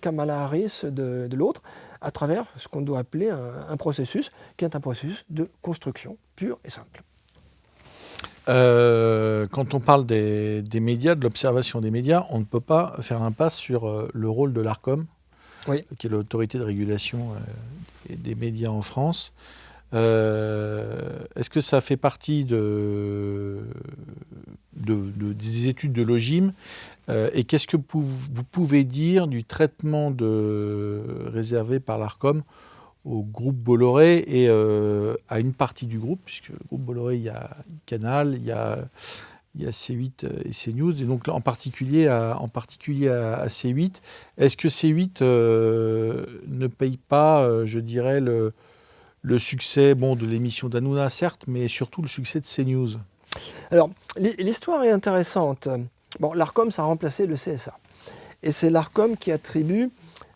[SPEAKER 2] Kamala Harris de l'autre, à travers ce qu'on doit appeler un processus qui est un processus de construction pur et simple.
[SPEAKER 1] Quand on parle des médias, de l'observation des médias, on ne peut pas faire l'impasse sur le rôle de l'Arcom,
[SPEAKER 2] Oui.
[SPEAKER 1] qui est l'autorité de régulation des médias en France. Est-ce que ça fait partie des études de l'OGIM et qu'est-ce que vous pouvez dire du traitement réservé par l'Arcom au groupe Bolloré et à une partie du groupe, puisque le groupe Bolloré, il y a Canal, il y a C8 et CNews, et donc en particulier à C8. Est-ce que C8 ne paye pas, je dirais, le succès de l'émission d'Hanouna, certes, mais surtout le succès de CNews?
[SPEAKER 2] Alors, l'histoire est intéressante. Bon, l'Arcom, ça a remplacé le CSA. Et c'est l'Arcom qui attribue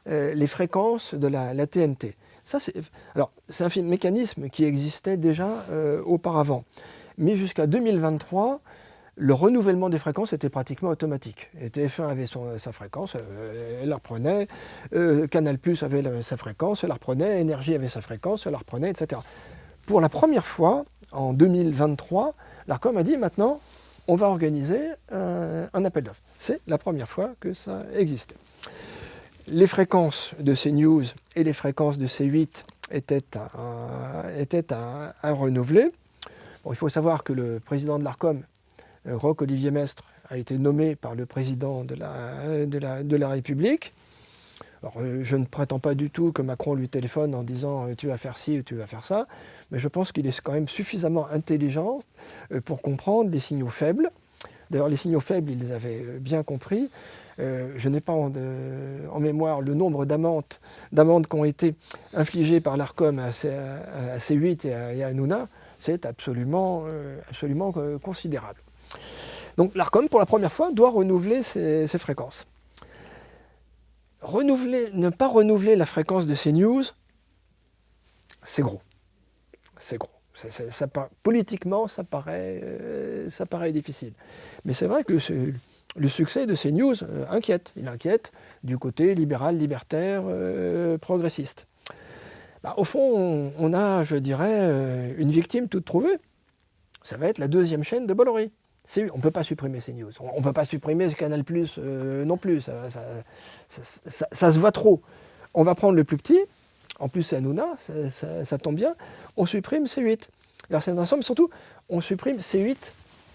[SPEAKER 2] les fréquences de la TNT. C'est un mécanisme qui existait déjà auparavant. Mais jusqu'à 2023, le renouvellement des fréquences était pratiquement automatique. Et TF1 avait sa fréquence, elle la reprenait. Canal+ avait sa fréquence, elle la reprenait. Énergie avait sa fréquence, elle la reprenait, etc. Pour la première fois, en 2023, l'Arcom a dit maintenant, on va organiser un appel d'offres. C'est la première fois que ça existait. Les fréquences de CNews et les fréquences de C8 étaient à renouveler. Bon, il faut savoir que le président de l'Arcom, Roch-Olivier Mestre, a été nommé par le président de la République. Alors, je ne prétends pas du tout que Macron lui téléphone en disant « tu vas faire ci ou tu vas faire ça », mais je pense qu'il est quand même suffisamment intelligent pour comprendre les signaux faibles. D'ailleurs, les signaux faibles, il les avait bien compris. Je n'ai pas en mémoire le nombre d'amendes qui ont été infligées par l'Arcom à C8 et à Hanouna. C'est absolument considérable. Donc l'Arcom, pour la première fois, doit renouveler ses fréquences. Ne pas renouveler la fréquence de CNews, c'est gros. C'est gros. Politiquement, ça paraît difficile. Mais c'est vrai que le succès de CNews inquiète. Il inquiète du côté libéral, libertaire, progressiste. Au fond, on a, je dirais, une victime toute trouvée. Ça va être la deuxième chaîne de Bolloré. On ne peut pas supprimer CNews. On ne peut pas supprimer Canal+ non plus. Ça se voit trop. On va prendre le plus petit. En plus, c'est Hanouna, ça tombe bien. On supprime C8. Alors c'est intéressant, mais surtout, on supprime C8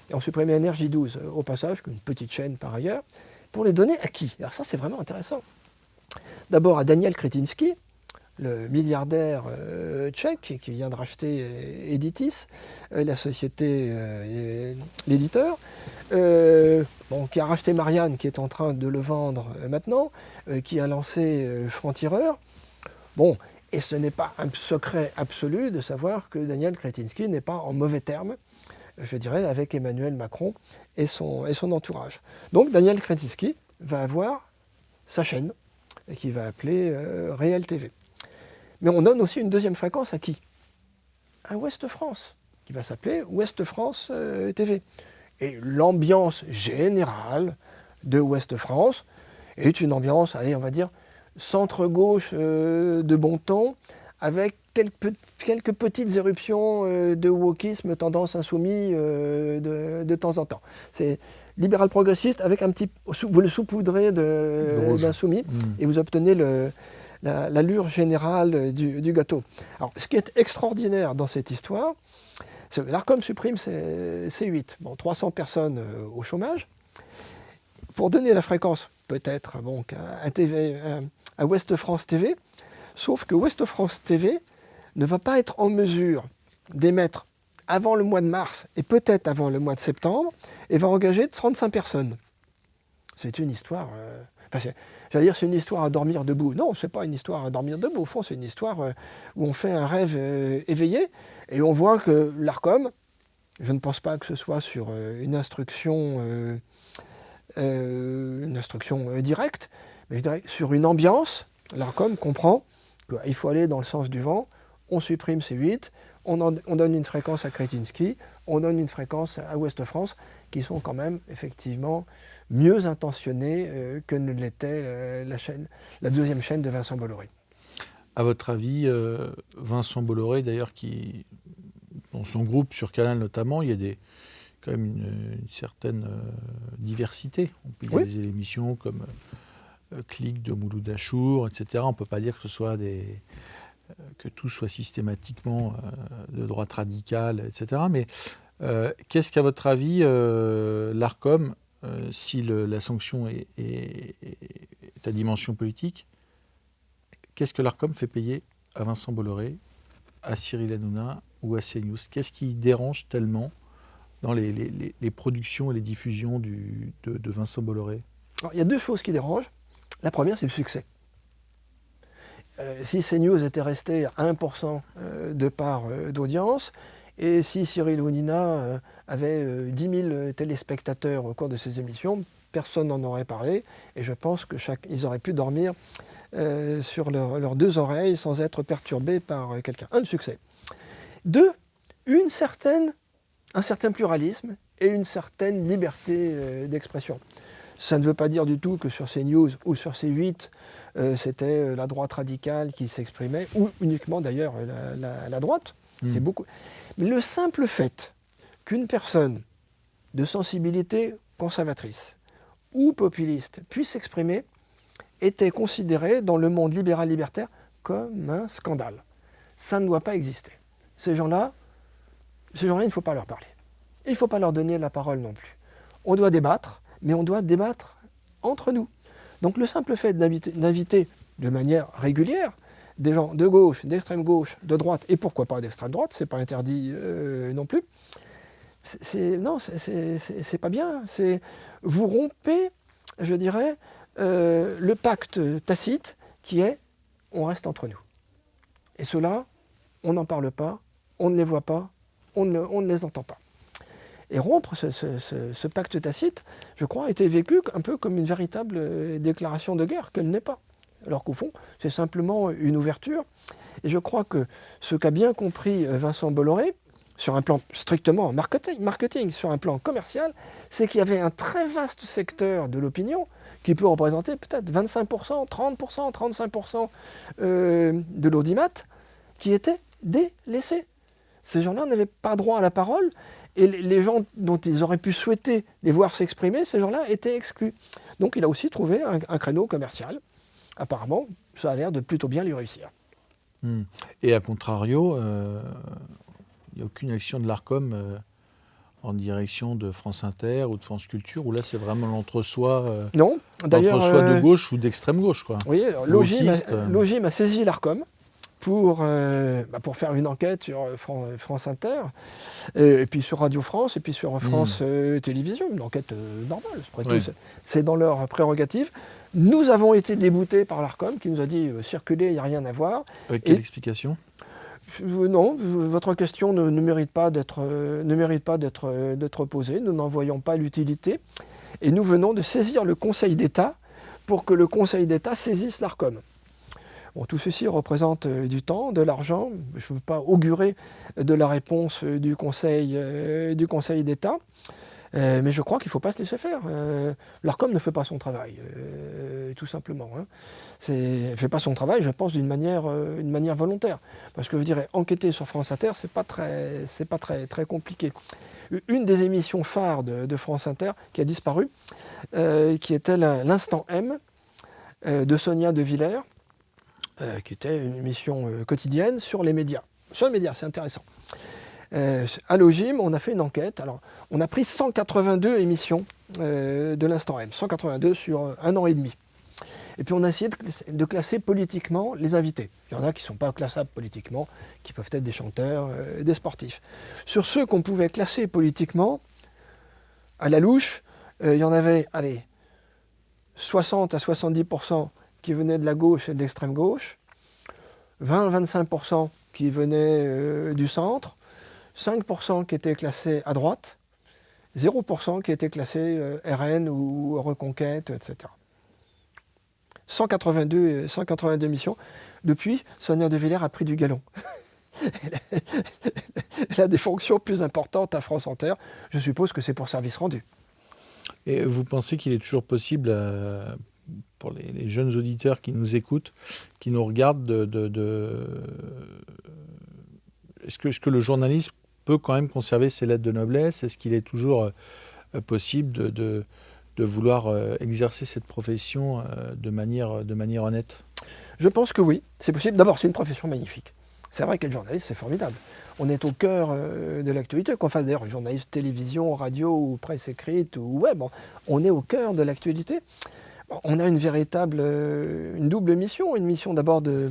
[SPEAKER 2] et on supprime Énergie 12, au passage, une petite chaîne par ailleurs, pour les donner à qui? Alors ça, c'est vraiment intéressant. D'abord à Daniel Kretinsky, le milliardaire tchèque qui vient de racheter Editis, la société, l'éditeur, qui a racheté Marianne, qui est en train de le vendre maintenant, qui a lancé Franc-Tireur. Bon, et ce n'est pas un secret absolu de savoir que Daniel Kretinsky n'est pas en mauvais termes, je dirais, avec Emmanuel Macron et son entourage. Donc Daniel Kretinsky va avoir sa chaîne, qui va appeler Réel TV. Mais on donne aussi une deuxième fréquence à qui? À Ouest France, qui va s'appeler Ouest France TV. Et l'ambiance générale de Ouest France est une ambiance, allez, on va dire, centre-gauche de bon ton, avec quelques petites éruptions de wokisme, tendance insoumis de temps en temps. C'est libéral progressiste avec un petit... Vous le saupoudrez d'insoumis et vous obtenez l'allure générale du gâteau. Alors, ce qui est extraordinaire dans cette histoire, c'est que l'Arcom supprime C8. Bon, 300 personnes au chômage. Pour donner la fréquence, peut-être, à Ouest France TV, sauf que Ouest France TV ne va pas être en mesure d'émettre avant le mois de mars et peut-être avant le mois de septembre, et va engager 35 personnes. C'est une histoire... j'allais dire c'est une histoire à dormir debout. Non, c'est pas une histoire à dormir debout. Au fond, c'est une histoire où on fait un rêve éveillé, et on voit que l'Arcom, je ne pense pas que ce soit sur une instruction une instruction directe, mais je dirais sur une ambiance, l'ARCOM comprend qu'il faut aller dans le sens du vent, on supprime C8, on donne une fréquence à Kretinsky, on donne une fréquence à Ouest France, qui sont quand même effectivement mieux intentionnées que ne l'était la deuxième chaîne de Vincent Bolloré.
[SPEAKER 1] À votre avis, Vincent Bolloré, d'ailleurs, dans son groupe sur Canal notamment, il y a quand même une certaine diversité. On peut utiliser l'émission comme Click de Mouloud Achour, etc. On ne peut pas dire que que tout soit systématiquement de droite radicale, etc. Mais qu'est-ce qu'à votre avis, l'ARCOM, si la sanction est à dimension politique, qu'est-ce que l'ARCOM fait payer à Vincent Bolloré, à Cyril Hanouna ou à CNews? Qu'est-ce qui dérange tellement dans les productions et les diffusions de Vincent Bolloré?
[SPEAKER 2] Alors, il y a deux choses qui dérangent. La première, c'est le succès. Si CNews était resté à 1% de part d'audience, et si Cyril Hanouna avait 10 000 téléspectateurs au cours de ses émissions, personne n'en aurait parlé, et je pense qu'ils auraient pu dormir sur leurs deux oreilles sans être perturbés par quelqu'un. Un, le succès. Deux, un certain pluralisme et une certaine liberté d'expression. Ça ne veut pas dire du tout que sur CNews ou sur C8, c'était la droite radicale qui s'exprimait, ou uniquement d'ailleurs la droite. C'est beaucoup. Mais le simple fait qu'une personne de sensibilité conservatrice ou populiste puisse s'exprimer était considéré dans le monde libéral-libertaire comme un scandale. Ça ne doit pas exister. Ces gens-là, il ne faut pas leur parler. Il ne faut pas leur donner la parole non plus. On doit débattre, mais on doit débattre entre nous. Donc le simple fait d'inviter de manière régulière des gens de gauche, d'extrême gauche, de droite, et pourquoi pas d'extrême droite, c'est pas interdit non plus, c'est pas bien. Vous rompez, je dirais, le pacte tacite qui est on reste entre nous. Et ceux-là, on n'en parle pas, on ne les voit pas, on ne les entend pas. Et rompre ce pacte tacite, je crois, a été vécu un peu comme une véritable déclaration de guerre, qu'elle n'est pas. Alors qu'au fond, c'est simplement une ouverture. Et je crois que ce qu'a bien compris Vincent Bolloré, sur un plan strictement marketing, sur un plan commercial, c'est qu'il y avait un très vaste secteur de l'opinion qui peut représenter peut-être 25%, 30%, 35% de l'audimat qui était délaissé. Ces gens-là n'avaient pas droit à la parole et les gens dont ils auraient pu souhaiter les voir s'exprimer, ces gens-là étaient exclus. Donc il a aussi trouvé un créneau commercial. Apparemment, ça a l'air de plutôt bien lui réussir.
[SPEAKER 1] Et à contrario, il n'y a aucune action de l'ARCOM en direction de France Inter ou de France Culture, où là c'est vraiment l'entre-soi
[SPEAKER 2] non, d'ailleurs,
[SPEAKER 1] de gauche ou d'extrême gauche, quoi.
[SPEAKER 2] Oui, Logim a saisi l'ARCOM pour faire une enquête sur France Inter, et puis sur Radio France, et puis sur France Télévisions, une enquête normale. Après tout, c'est dans leur prérogative. Nous avons été déboutés par l'ARCOM qui nous a dit circuler, il n'y a rien à voir.
[SPEAKER 1] Avec quelle explication ?
[SPEAKER 2] Non, votre question ne mérite pas d'être posée. Nous n'en voyons pas l'utilité. Et nous venons de saisir le Conseil d'État pour que le Conseil d'État saisisse l'ARCOM. Bon, tout ceci représente du temps, de l'argent. Je ne veux pas augurer de la réponse du Conseil d'État. Mais je crois qu'il ne faut pas se laisser faire. L'ARCOM ne fait pas son travail, tout simplement. Elle ne fait pas son travail, je pense, d'une manière volontaire. Parce que je dirais, enquêter sur France Inter, c'est pas très compliqué. Une des émissions phares de France Inter qui a disparu, qui était l'Instant M de Sonia De Villers, qui était une émission quotidienne sur les médias. Sur les médias, c'est intéressant. À Logim, on a fait une enquête. Alors, on a pris 182 émissions de l'Instant M, 182 sur 1 an et demi. Et puis on a essayé de classer politiquement les invités. Il y en a qui ne sont pas classables politiquement, qui peuvent être des chanteurs, des sportifs. Sur ceux qu'on pouvait classer politiquement, à la louche, il y en avait 60 à 70% qui venaient de la gauche et de l'extrême gauche, 20 à 25% qui venaient du centre, 5% qui étaient classés à droite, 0% qui était classé RN ou Reconquête, etc. 182 missions. Depuis, Sonia De Villers a pris du galon. Elle a des fonctions plus importantes à France Inter. Je suppose que c'est pour service rendu.
[SPEAKER 1] Et vous pensez qu'il est toujours possible, pour les jeunes auditeurs qui nous écoutent, qui nous regardent, est-ce que le journalisme peut quand même conserver ses lettres de noblesse? Est-ce qu'il est toujours possible de vouloir exercer cette profession de manière honnête?
[SPEAKER 2] Je pense que oui, c'est possible. D'abord, c'est une profession magnifique. C'est vrai qu'être journaliste, c'est formidable. On est au cœur de l'actualité, qu'on fasse d'ailleurs journaliste télévision, radio ou presse écrite ou web. On est au cœur de l'actualité. On a une double mission. Une mission d'abord de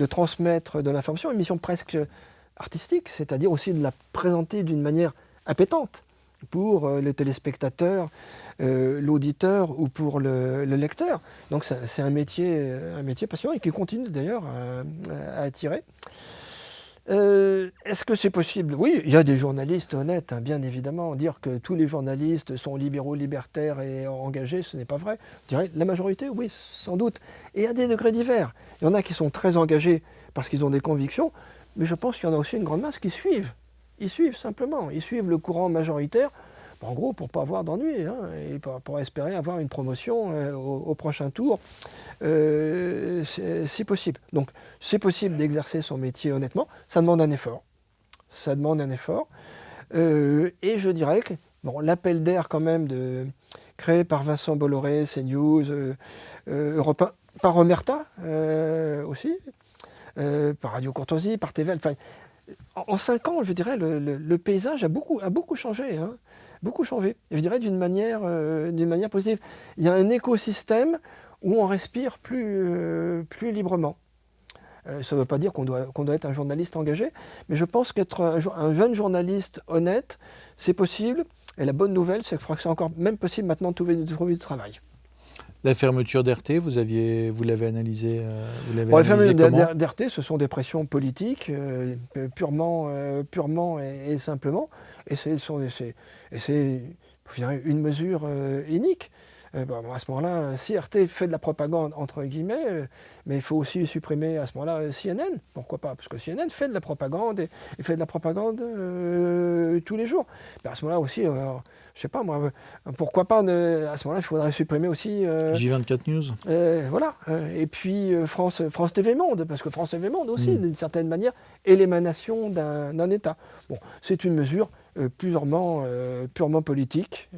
[SPEAKER 2] transmettre de l'information, une mission presque artistique, c'est-à-dire aussi de la présenter d'une manière appétante pour le téléspectateur, l'auditeur ou pour le lecteur. Donc c'est un métier passionnant et qui continue d'ailleurs à attirer. Est-ce que c'est possible? Oui, il y a des journalistes honnêtes, bien évidemment. Dire que tous les journalistes sont libéraux, libertaires et engagés, ce n'est pas vrai. Je dirais la majorité, oui, sans doute. Et à des degrés divers. Il y en a qui sont très engagés parce qu'ils ont des convictions, mais je pense qu'il y en a aussi une grande masse qui suivent. Ils suivent simplement, ils suivent le courant majoritaire, en gros pour ne pas avoir d'ennui, et pour espérer avoir une promotion au prochain tour, si possible. Donc c'est possible d'exercer son métier honnêtement, ça demande un effort. Ça demande un effort. Et je dirais que l'appel d'air quand même créé par Vincent Bolloré, CNews, Europe 1, par Omerta aussi, par Radio Courtoisie, par TV. Enfin, en 5 ans, je dirais, le paysage a beaucoup changé. Beaucoup changé. Je dirais d'une manière positive. Il y a un écosystème où on respire plus librement. Ça ne veut pas dire qu'on doit être un journaliste engagé, mais je pense qu'être un jeune journaliste honnête, c'est possible. Et la bonne nouvelle, c'est que je crois que c'est encore même possible maintenant de trouver du travail.
[SPEAKER 1] La fermeture d'RT, vous l'avez analysé,
[SPEAKER 2] La fermeture d'RT, ce sont des pressions politiques, purement et simplement. Et c'est je dirais, une mesure inique. À ce moment-là, si RT fait de la propagande, entre guillemets, mais il faut aussi supprimer à ce moment-là CNN. Pourquoi pas? Parce que CNN fait de la propagande et fait de la propagande tous les jours. Mais à ce moment-là aussi, je sais pas moi, pourquoi pas, à ce moment-là, il faudrait supprimer aussi...
[SPEAKER 1] J24 News.
[SPEAKER 2] Voilà. Et puis France TV Monde, parce que France TV Monde aussi, d'une certaine manière, est l'émanation d'un État. Bon, c'est une mesure purement politique.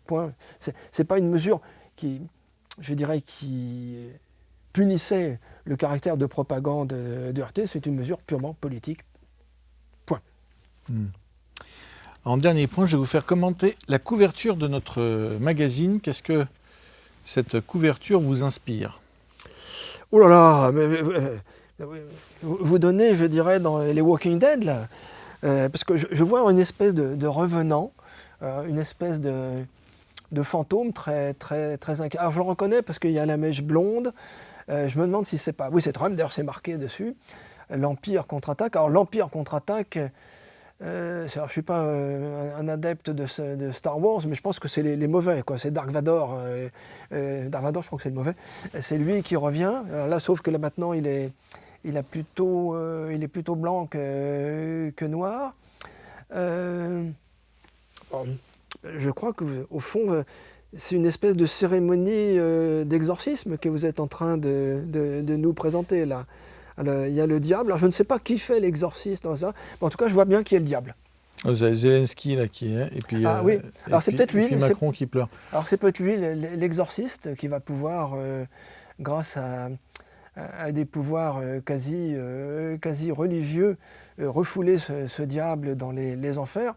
[SPEAKER 2] Point. C'est pas une mesure qui punissait le caractère de propagande de RT, c'est une mesure purement politique. Point.
[SPEAKER 1] En dernier point, je vais vous faire commenter la couverture de notre magazine. Qu'est-ce que cette couverture vous inspire?
[SPEAKER 2] Oh là là, vous donnez, je dirais, dans les Walking Dead, là, parce que je vois une espèce de revenant, une espèce de fantôme très inquiet. Alors je le reconnais parce qu'il y a la mèche blonde. Je me demande si c'est pas... Oui, c'est Trump, d'ailleurs c'est marqué dessus. L'Empire contre-attaque. Alors l'Empire contre-attaque, je ne suis pas un adepte de Star Wars, mais je pense que c'est les mauvais, quoi. C'est Dark Vador. Dark Vador, je crois que c'est le mauvais. C'est lui qui revient. Alors là, sauf que là maintenant, il est plutôt blanc que noir. Je crois qu'au fond, c'est une espèce de cérémonie d'exorcisme que vous êtes en train de nous présenter là. Alors, il y a le diable. Alors, je ne sais pas qui fait l'exorcisme dans ça, mais en tout cas, je vois bien qui est le diable.
[SPEAKER 1] Vous avez Zelensky là qui est, et puis,
[SPEAKER 2] oui. Alors, c'est peut-être lui.
[SPEAKER 1] Et puis Macron qui pleure.
[SPEAKER 2] Alors, c'est peut-être lui, l'exorciste, qui va pouvoir, grâce à des pouvoirs quasi religieux, refouler ce diable dans les enfers.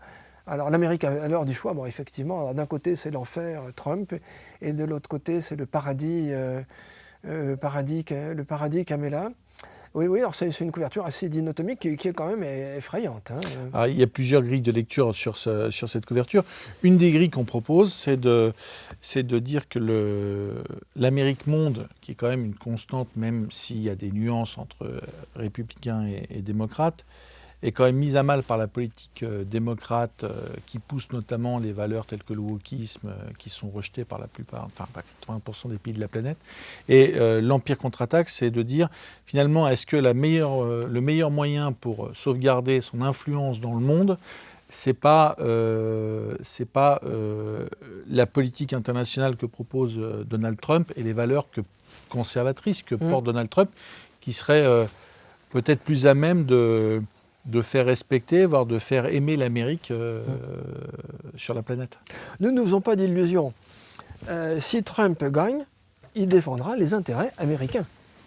[SPEAKER 2] Alors l'Amérique a l'heure du choix, effectivement, d'un côté c'est l'enfer, Trump, et de l'autre côté c'est le paradis Kamala. Oui, alors c'est une couverture assez dinotomique qui est quand même effrayante.
[SPEAKER 1] Alors, il y a plusieurs grilles de lecture sur cette couverture. Une des grilles qu'on propose, c'est de dire que l'Amérique monde, qui est quand même une constante, même s'il y a des nuances entre républicains et démocrates, est quand même mise à mal par la politique démocrate qui pousse notamment les valeurs telles que le wokisme qui sont rejetées par la plupart, enfin par 80% des pays de la planète. Et l'Empire contre-attaque, c'est de dire finalement est-ce que le meilleur moyen pour sauvegarder son influence dans le monde, c'est pas la politique internationale que propose Donald Trump et les valeurs conservatrices que porte Donald Trump, qui seraient peut-être plus à même de faire respecter, voire de faire aimer l'Amérique sur la planète.
[SPEAKER 2] Nous ne faisons pas d'illusions. Si Trump gagne, il défendra les intérêts américains.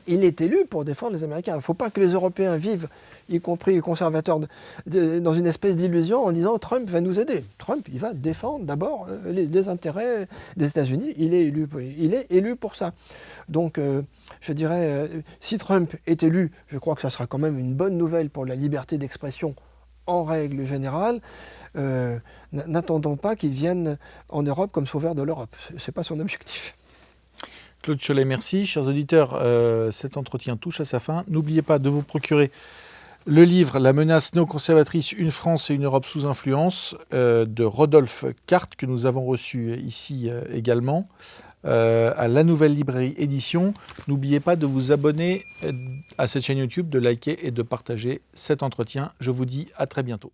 [SPEAKER 2] Il est élu pour défendre les Américains. Il ne faut pas que les Européens vivent, y compris les conservateurs, dans une espèce d'illusion en disant Trump va nous aider. Trump, il va défendre d'abord les intérêts des États-Unis. Il est élu pour ça. Donc, je dirais, si Trump est élu, je crois que ça sera quand même une bonne nouvelle pour la liberté d'expression en règle générale. N'attendons pas qu'il vienne en Europe comme sauveur de l'Europe. Ce n'est pas son objectif.
[SPEAKER 1] Claude Cholet, merci. Chers auditeurs, cet entretien touche à sa fin. N'oubliez pas de vous procurer le livre « La menace néoconservatrice, une France et une Europe sous influence » de Rodolphe Carte, que nous avons reçu ici également, à la Nouvelle Librairie Édition. N'oubliez pas de vous abonner à cette chaîne YouTube, de liker et de partager cet entretien. Je vous dis à très bientôt.